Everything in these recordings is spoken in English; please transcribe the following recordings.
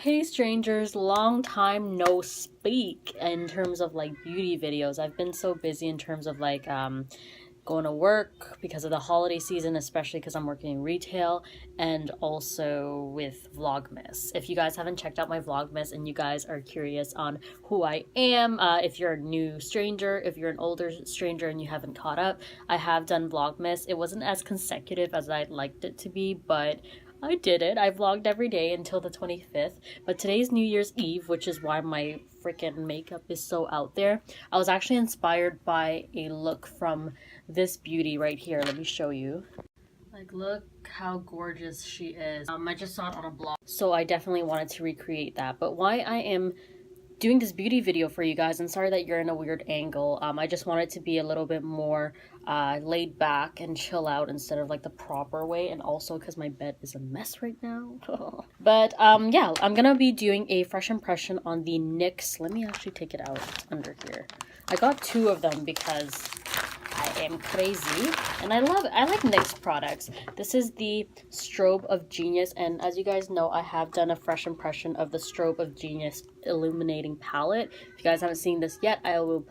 Hey strangers, long time no speak in terms of like beauty videos. I've been so busy in terms of like going to work because of the holiday season, especially because I'm working in retail, and also with Vlogmas. If you guys haven't checked out my Vlogmas and you guys are curious on who I am, if you're a new stranger, if you're an older stranger and you haven't caught up, I have done Vlogmas. It wasn't as consecutive as I'd liked it to be, but I did it. I vlogged every day until the 25th, but today's New Year's Eve, which is why my freaking makeup is so out there. I was actually inspired by a look from this beauty right here. Let me show you. Like, look how gorgeous she is. I just saw it on a blog, so I definitely wanted to recreate that. But why I am doing this beauty video for you guys, and sorry that you're in a weird angle, I just wanted to be a little bit more laid back and chill out instead of like the proper way, and also because my bed is a mess right now. But yeah, I'm gonna be doing a fresh impression on the NYX. Let me actually take it out under here. I got two of them because I am crazy and I like NYX products. This is the Strobe of Genius, and as you guys know, I have done a fresh impression of the Strobe of Genius illuminating palette. If you guys haven't seen this yet, I will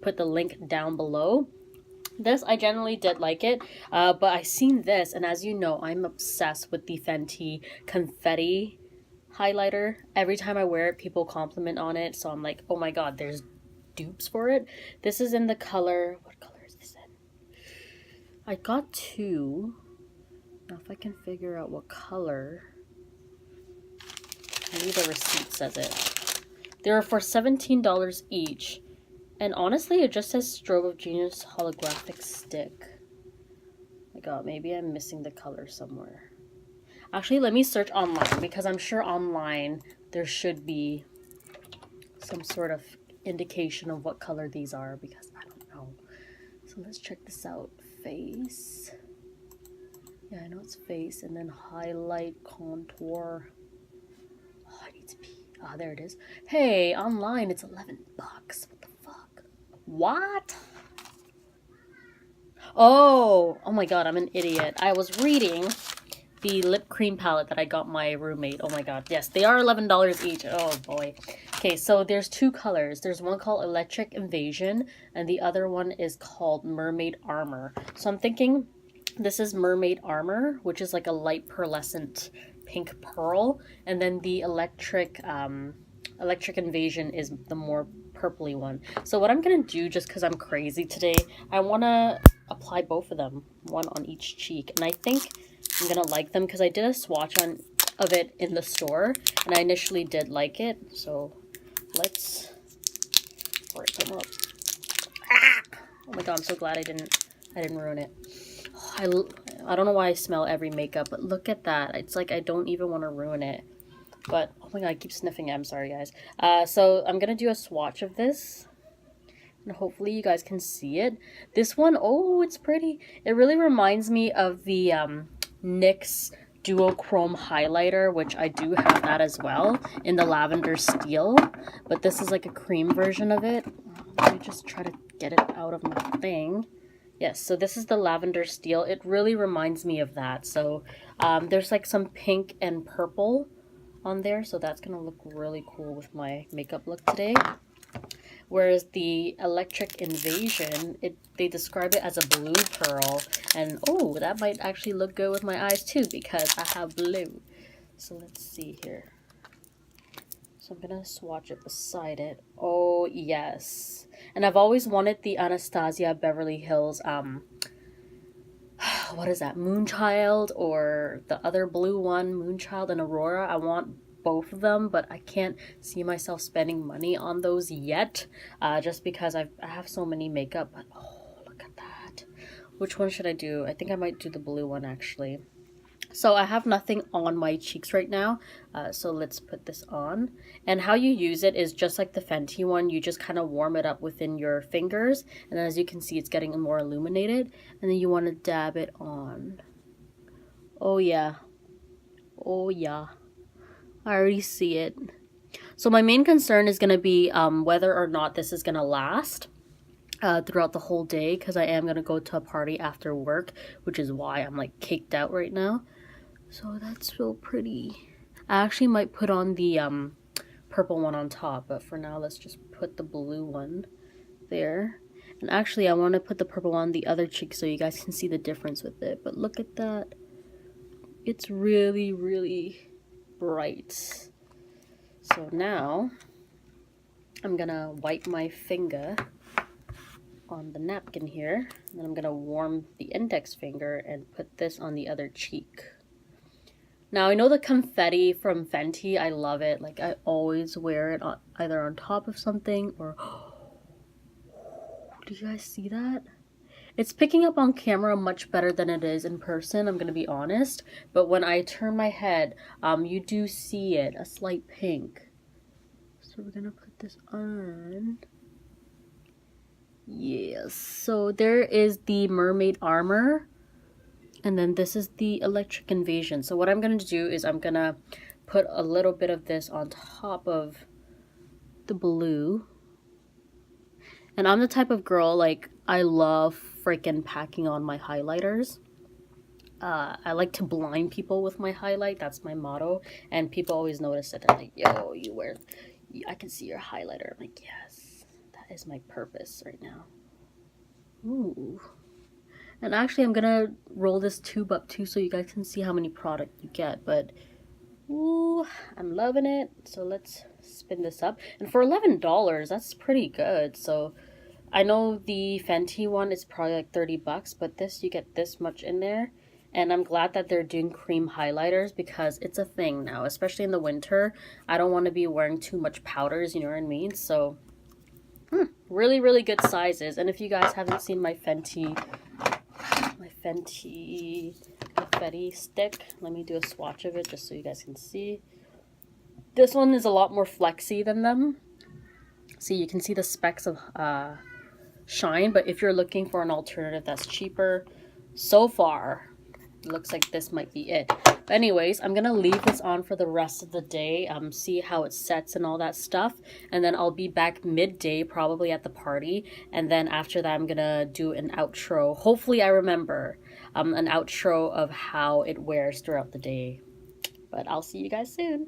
put the link down below. This, I generally did like it, but I seen this, and as you know, I'm obsessed with the Fenty confetti highlighter. Every time I wear it, people compliment on it, so I'm like, oh my god, there's dupes for it. This is in the color, what color is this in? I got two. Now if I can figure out what color. Maybe the receipt says it. They were for $17 each. And honestly, it just says Strobe of Genius holographic stick. My god, maybe I'm missing the color somewhere. Actually, let me search online, because I'm sure online there should be some sort of indication of what color these are, because I don't know. So let's check this out. Face. Yeah, I know it's face, and then highlight, contour. Oh, I need to pee. Ah, there it is. Hey, online it's $11. What the fuck? What? Oh my god, I'm an idiot. I was reading the lip cream palette that I got my roommate. Oh my god, yes, they are $11 each. Oh boy. Okay, so there's two colors. There's one called Electric Invasion, and the other one is called Mermaid Armor. So I'm thinking this is Mermaid Armor, which is like a light pearlescent pink pearl, and then the Electric Invasion is the more purpley one. So what I'm gonna do, just because I'm crazy today, I want to apply both of them, one on each cheek, and I think I'm gonna like them because I did a swatch of it in the store, and I initially did like it. So let's break them up. Ah! Oh my god, I'm so glad I didn't ruin it. Oh, I don't know why I smell every makeup, but look at that. It's like I don't even want to ruin it. But oh my god, I keep sniffing it. I'm sorry, guys. So I'm gonna do a swatch of this, and hopefully you guys can see it. This one, oh, it's pretty. It really reminds me of the NYX duochrome highlighter, which I do have that as well in the lavender steel, but this is like a cream version of it. Let me just try to get it out of my thing. Yes, so this is the lavender steel. It really reminds me of that. So there's like some pink and purple on there, so that's gonna look really cool with my makeup look today. Whereas the Electric Invasion, they describe it as a blue pearl, and oh, that might actually look good with my eyes too, because I have blue. So let's see here. So I'm gonna swatch it beside it. Oh yes, and I've always wanted the Anastasia Beverly Hills what is that, Moonchild, or the other blue one, Moonchild and Aurora. I want both of them, but I can't see myself spending money on those yet, just because I have so many makeup. But oh, look at that. Which one should I do? I think I might do the blue one actually. So I have nothing on my cheeks right now, so let's put this on. And how you use it is just like the Fenty one. You just kind of warm it up within your fingers, and as you can see, it's getting more illuminated, and then you want to dab it on. Oh yeah, oh yeah, I already see it. So my main concern is going to be whether or not this is going to last throughout the whole day, because I am going to go to a party after work, which is why I'm like caked out right now. So that's so pretty. I actually might put on the purple one on top, but for now let's just put the blue one there. And actually I want to put the purple on the other cheek so you guys can see the difference with it. But look at that. It's really, really bright. So now I'm gonna wipe my finger on the napkin here, and then I'm gonna warm the index finger and put this on the other cheek. Now I know the confetti from Fenty, I love it. Like I always wear it on, either on top of something or do you guys see that? It's picking up on camera much better than it is in person, I'm gonna be honest. But when I turn my head, you do see it, a slight pink. So we're gonna put this on. Yes, so there is the mermaid armor. And then this is the electric invasion. So what I'm gonna do is I'm gonna put a little bit of this on top of the blue. And I'm the type of girl, like, I love freaking packing on my highlighters. I like to blind people with my highlight. That's my motto. And people always notice it. They're like, yo, I can see your highlighter. I'm like, yes, that is my purpose right now. Ooh. And actually, I'm gonna roll this tube up too so you guys can see how many product you get. But, ooh, I'm loving it. So let's spin this up. And for $11, that's pretty good. So I know the Fenty one is probably like 30 bucks, but this, you get this much in there. And I'm glad that they're doing cream highlighters because it's a thing now, especially in the winter. I don't want to be wearing too much powders, you know what I mean? So, really, really good sizes. And if you guys haven't seen my Fenty confetti stick, let me do a swatch of it just so you guys can see. This one is a lot more flexy than them. See, you can see the specks of shine, but if you're looking for an alternative that's cheaper, so far it looks like this might be it. But anyways, I'm gonna leave this on for the rest of the day, see how it sets and all that stuff, and then I'll be back midday probably at the party, and then after that I'm gonna do an outro. Hopefully I remember an outro of how it wears throughout the day. But I'll see you guys soon.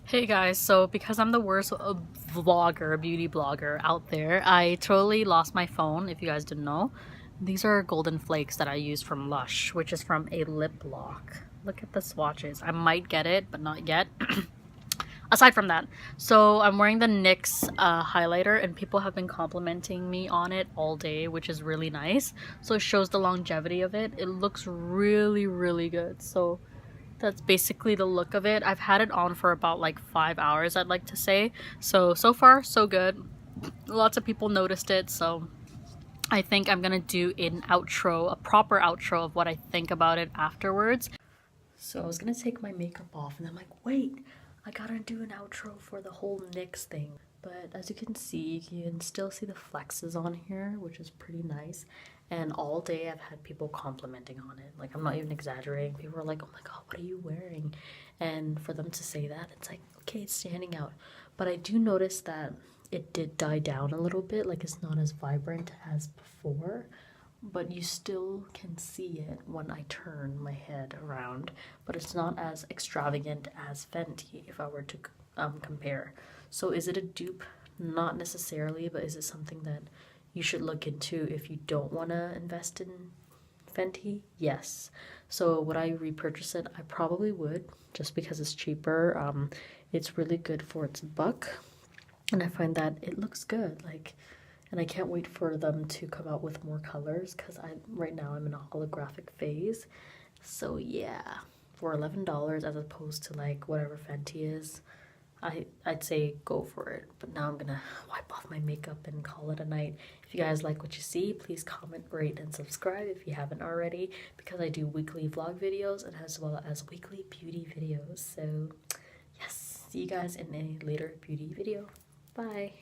Hey guys, so because I'm the worst beauty blogger out there, I totally lost my phone, if you guys didn't know. These are golden flakes that I used from Lush, which is from a lip lock. Look at the swatches. I might get it, but not yet. Aside from that, so I'm wearing the NYX highlighter, and people have been complimenting me on it all day, which is really nice. So it shows the longevity of it. It looks really, really good. So that's basically the look of it. I've had it on for about like 5 hours, I'd like to say. So far, so good. Lots of people noticed it, so I think I'm gonna do an outro, a proper outro of what I think about it afterwards. So I was gonna take my makeup off, and I'm like, wait, I gotta do an outro for the whole NYX thing. But as you can see, you can still see the flexes on here, which is pretty nice. And all day I've had people complimenting on it. Like, I'm not even exaggerating. People are like, oh my god, what are you wearing? And for them to say that, it's like, okay, it's standing out. But I do notice that it did die down a little bit. Like, it's not as vibrant as before. But you still can see it when I turn my head around. But it's not as extravagant as Fenty, if I were to compare. So is it a dupe? Not necessarily, but is it something that you should look into if you don't want to invest in Fenty? Yes. So would I repurchase it? I probably would, just because it's cheaper. It's really good for its buck, and I find that it looks good. Like, and I can't wait for them to come out with more colors, because right now I'm in a holographic phase. So yeah, for $11 as opposed to like whatever Fenty is, I'd say go for it. But now I'm gonna wipe off my makeup and call it a night. If you guys like what you see, please comment, rate, and subscribe if you haven't already, because I do weekly vlog videos and as well as weekly beauty videos. So yes, see you guys in a later beauty video. Bye.